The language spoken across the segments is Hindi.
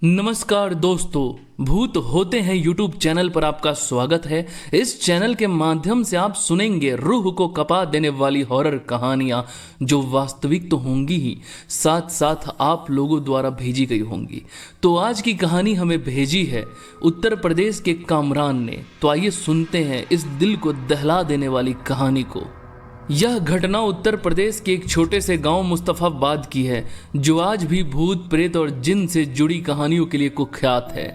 नमस्कार दोस्तों, भूत होते हैं यूट्यूब चैनल पर आपका स्वागत है। इस चैनल के माध्यम से आप सुनेंगे रूह को कपा देने वाली हॉरर कहानियां जो वास्तविक तो होंगी ही, साथ साथ आप लोगों द्वारा भेजी गई होंगी। तो आज की कहानी हमें भेजी है उत्तर प्रदेश के कामरान ने। तो आइए सुनते हैं इस दिल को दहला देने वाली कहानी को। यह घटना उत्तर प्रदेश के एक छोटे से गांव मुस्तफाबाद की है, जो आज भी भूत प्रेत और जिन से जुड़ी कहानियों के लिए कुख्यात है।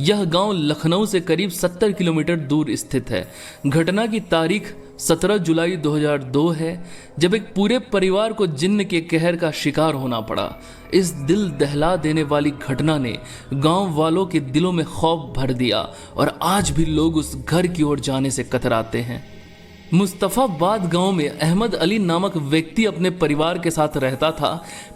यह गांव लखनऊ से करीब 70 किलोमीटर दूर स्थित है। घटना की तारीख 17 जुलाई 2002 है, जब एक पूरे परिवार को जिन्न के कहर का शिकार होना पड़ा। इस दिल दहला देने वाली घटना ने गांव वालों के दिलों में खौफ भर दिया और आज भी लोग उस घर की ओर जाने से कतराते हैं। मुस्तफाबाद गांव में अहमद अली नामक व्यक्ति अपने परिवार के साथ रहता था।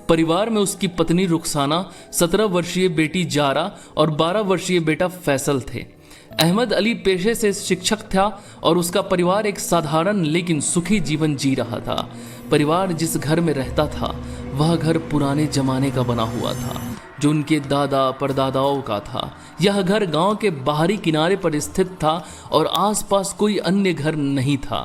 परिवार में उसकी पत्नी रुखसाना, 17 वर्षीय बेटी जारा और 12 वर्षीय बेटा फैसल थे। अहमद अली पेशे से शिक्षक था और उसका परिवार एक साधारण लेकिन सुखी जीवन जी रहा था। परिवार जिस घर में रहता था वह घर पुराने जमाने का बना हुआ था, जो उनके दादा परदादाओं का था। यह घर गांव के बाहरी किनारे पर स्थित था और आसपास कोई अन्य घर नहीं था।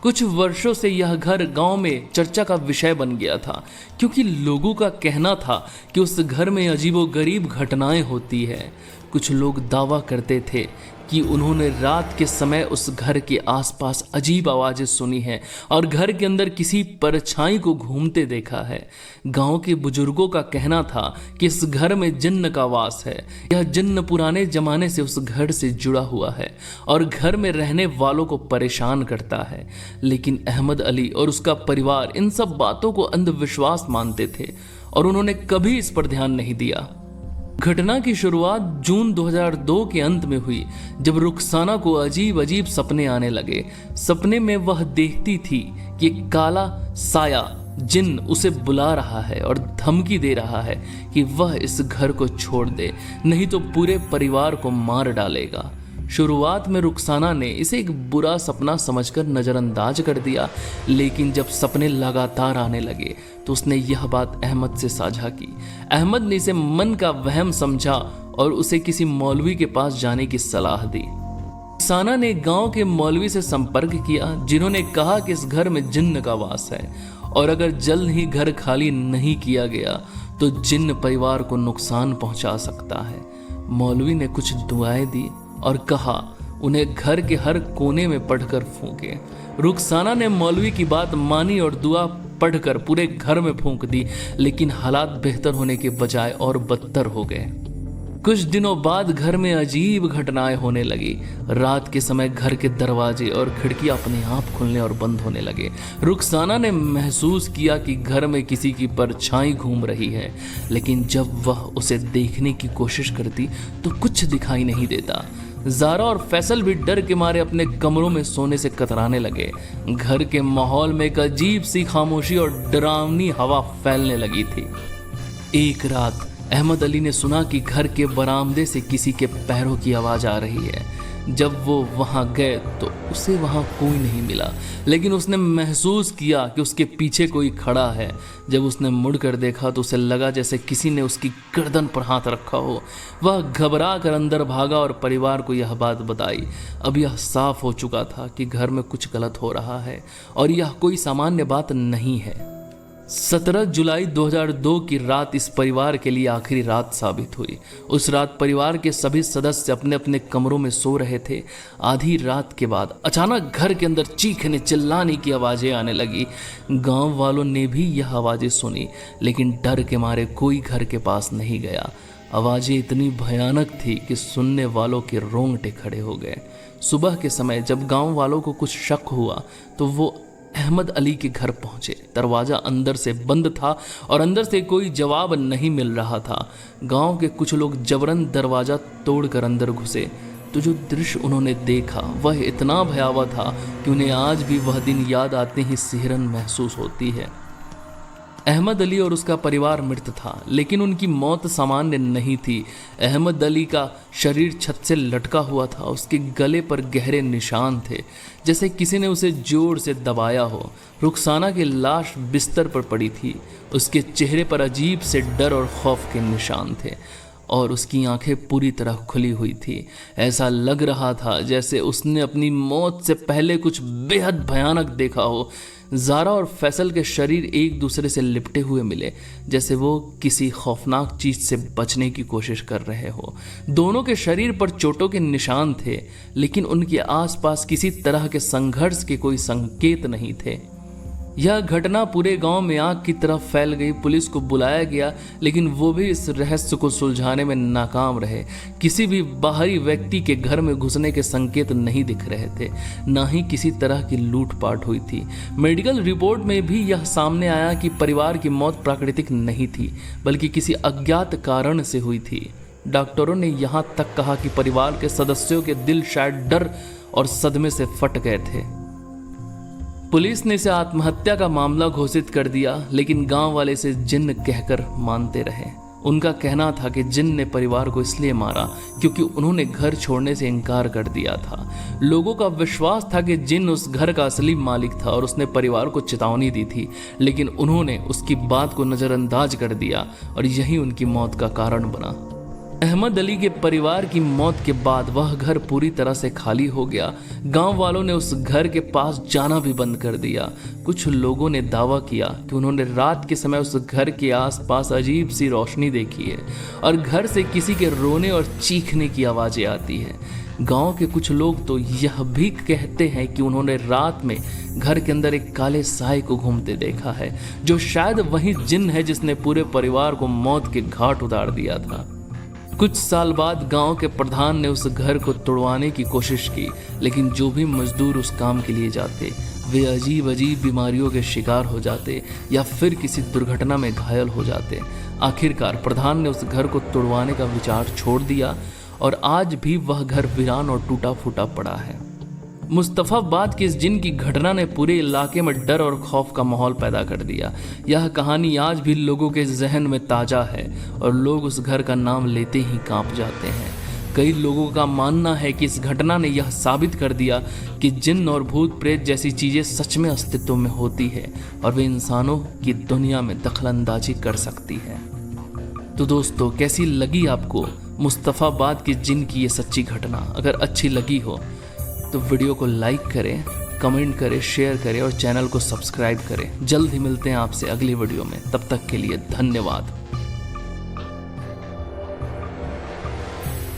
कुछ वर्षों से यह घर गांव में चर्चा का विषय बन गया था, क्योंकि लोगों का कहना था कि उस घर में अजीबोगरीब घटनाएं होती है। कुछ लोग दावा करते थे कि उन्होंने रात के समय उस घर के आसपास अजीब आवाजें सुनी हैं और घर के अंदर किसी परछाई को घूमते देखा है। गांव के बुजुर्गों का कहना था कि इस घर में जिन्न का वास है। यह जिन्न पुराने जमाने से उस घर से जुड़ा हुआ है और घर में रहने वालों को परेशान करता है। लेकिन अहमद अली और उसका परिवार इन सब बातों को अंधविश्वास मानते थे और उन्होंने कभी इस पर ध्यान नहीं दिया। घटना की शुरुआत जून 2002 के अंत में हुई, जब रुखसाना को अजीब अजीब सपने आने लगे। सपने में वह देखती थी कि एक काला साया जिन उसे बुला रहा है और धमकी दे रहा है कि वह इस घर को छोड़ दे, नहीं तो पूरे परिवार को मार डालेगा। शुरुआत में रुखसाना ने इसे एक बुरा सपना समझकर नज़रअंदाज कर दिया, लेकिन जब सपने लगातार आने लगे तो उसने यह बात अहमद से साझा की। अहमद ने इसे मन का वहम समझा और उसे किसी मौलवी के पास जाने की सलाह दी। रुखसाना ने गांव के मौलवी से संपर्क किया, जिन्होंने कहा कि इस घर में जिन्न का वास है और अगर जल्द ही घर खाली नहीं किया गया तो जिन्न परिवार को नुकसान पहुंचा सकता है। मौलवी ने कुछ दुआएं दी और कहा उन्हें घर के हर कोने में पढ़कर फूंके। रुखसाना ने मौलवी की बात मानी और दुआ पढ़कर पूरे घर में फूंक दी, लेकिन हालात बेहतर होने के बजाय और बदतर हो गए। कुछ दिनों बाद घर में अजीब घटनाएं होने लगी। रात के समय घर के दरवाजे और खिड़कियां अपने आप खुलने और बंद होने लगे। रुखसाना ने महसूस किया कि घर में किसी की परछाई घूम रही है, लेकिन जब वह उसे देखने की कोशिश करती तो कुछ दिखाई नहीं देता। जारा और फैसल भी डर के मारे अपने कमरों में सोने से कतराने लगे। घर के माहौल में एक अजीब सी खामोशी और डरावनी हवा फैलने लगी थी। एक रात अहमद अली ने सुना कि घर के बरामदे से किसी के पैरों की आवाज़ आ रही है। जब वो वहाँ गए तो उसे वहाँ कोई नहीं मिला, लेकिन उसने महसूस किया कि उसके पीछे कोई खड़ा है। जब उसने मुड़कर देखा तो उसे लगा जैसे किसी ने उसकी गर्दन पर हाथ रखा हो। वह घबरा कर अंदर भागा और परिवार को यह बात बताई। अब यह साफ हो चुका था कि घर में कुछ गलत हो रहा है और यह कोई सामान्य बात नहीं है। 17 जुलाई 2002 की रात इस परिवार के लिए आखिरी रात साबित हुई। उस रात परिवार के सभी सदस्य अपने अपने कमरों में सो रहे थे। आधी रात के बाद अचानक घर के अंदर चीखने चिल्लाने की आवाज़ें आने लगी। गांव वालों ने भी यह आवाज़ें सुनी, लेकिन डर के मारे कोई घर के पास नहीं गया। आवाज़ें इतनी भयानक थी कि सुनने वालों के रोंगटे खड़े हो गए। सुबह के समय जब गाँव वालों को कुछ शक हुआ तो वो अहमद अली के घर पहुंचे। दरवाज़ा अंदर से बंद था और अंदर से कोई जवाब नहीं मिल रहा था। गांव के कुछ लोग जबरन दरवाज़ा तोड़कर अंदर घुसे, तो जो दृश्य उन्होंने देखा वह इतना भयावह था कि उन्हें आज भी वह दिन याद आते ही सिहरन महसूस होती है। अहमद अली और उसका परिवार मृत था, लेकिन उनकी मौत सामान्य नहीं थी। अहमद अली का शरीर छत से लटका हुआ था। उसके गले पर गहरे निशान थे, जैसे किसी ने उसे जोर से दबाया हो। रुखसाना की लाश बिस्तर पर पड़ी थी। उसके चेहरे पर अजीब से डर और खौफ के निशान थे। और उसकी आंखें पूरी तरह खुली हुई थी। ऐसा लग रहा था जैसे उसने अपनी मौत से पहले कुछ बेहद भयानक देखा हो। ज़ारा और फैसल के शरीर एक दूसरे से लिपटे हुए मिले, जैसे वो किसी खौफनाक चीज़ से बचने की कोशिश कर रहे हो। दोनों के शरीर पर चोटों के निशान थे, लेकिन उनके आसपास किसी तरह के संघर्ष के कोई संकेत नहीं थे। यह घटना पूरे गांव में आग की तरह फैल गई। पुलिस को बुलाया गया, लेकिन वो भी इस रहस्य को सुलझाने में नाकाम रहे। किसी भी बाहरी व्यक्ति के घर में घुसने के संकेत नहीं दिख रहे थे, ना ही किसी तरह की लूटपाट हुई थी। मेडिकल रिपोर्ट में भी यह सामने आया कि परिवार की मौत प्राकृतिक नहीं थी, बल्कि किसी अज्ञात कारण से हुई थी। डॉक्टरों ने यहाँ तक कहा कि परिवार के सदस्यों के दिल शायद डर और सदमे से फट गए थे। पुलिस ने इसे आत्महत्या का मामला घोषित कर दिया, लेकिन गांव वाले इसे जिन्न कहकर मानते रहे। उनका कहना था कि जिन्न ने परिवार को इसलिए मारा क्योंकि उन्होंने घर छोड़ने से इनकार कर दिया था। लोगों का विश्वास था कि जिन्न उस घर का असली मालिक था और उसने परिवार को चेतावनी दी थी, लेकिन उन्होंने उसकी बात को नज़रअंदाज कर दिया और यही उनकी मौत का कारण बना। अहमद अली के परिवार की मौत के बाद वह घर पूरी तरह से खाली हो गया। गांव वालों ने उस घर के पास जाना भी बंद कर दिया। कुछ लोगों ने दावा किया कि उन्होंने रात के समय उस घर के आसपास अजीब सी रोशनी देखी है और घर से किसी के रोने और चीखने की आवाज़ें आती हैं। गांव के कुछ लोग तो यह भी कहते हैं कि उन्होंने रात में घर के अंदर एक काले साए को घूमते देखा है, जो शायद वही जिन्न है जिसने पूरे परिवार को मौत के घाट उतार दिया था। कुछ साल बाद गांव के प्रधान ने उस घर को तोड़वाने की कोशिश की, लेकिन जो भी मजदूर उस काम के लिए जाते वे अजीब अजीब बीमारियों के शिकार हो जाते या फिर किसी दुर्घटना में घायल हो जाते। आखिरकार प्रधान ने उस घर को तोड़वाने का विचार छोड़ दिया और आज भी वह घर वीरान और टूटा फूटा पड़ा है। मुस्तफाबाद की इस जिन्न की घटना ने पूरे इलाके में डर और खौफ का माहौल पैदा कर दिया। यह कहानी आज भी लोगों के जहन में ताज़ा है और लोग उस घर का नाम लेते ही कांप जाते हैं। कई लोगों का मानना है कि इस घटना ने यह साबित कर दिया कि जिन्न और भूत प्रेत जैसी चीज़ें सच में अस्तित्व में होती है और वे इंसानों की दुनिया में दखलंदाजी कर सकती है। तो दोस्तों, कैसी लगी आपको मुस्तफाबाद की जिन्न की ये सच्ची घटना? अगर अच्छी लगी हो तो वीडियो को लाइक करें, कमेंट करें, शेयर करें और चैनल को सब्सक्राइब करें। जल्द ही मिलते हैं आपसे अगली वीडियो में। तब तक के लिए धन्यवाद।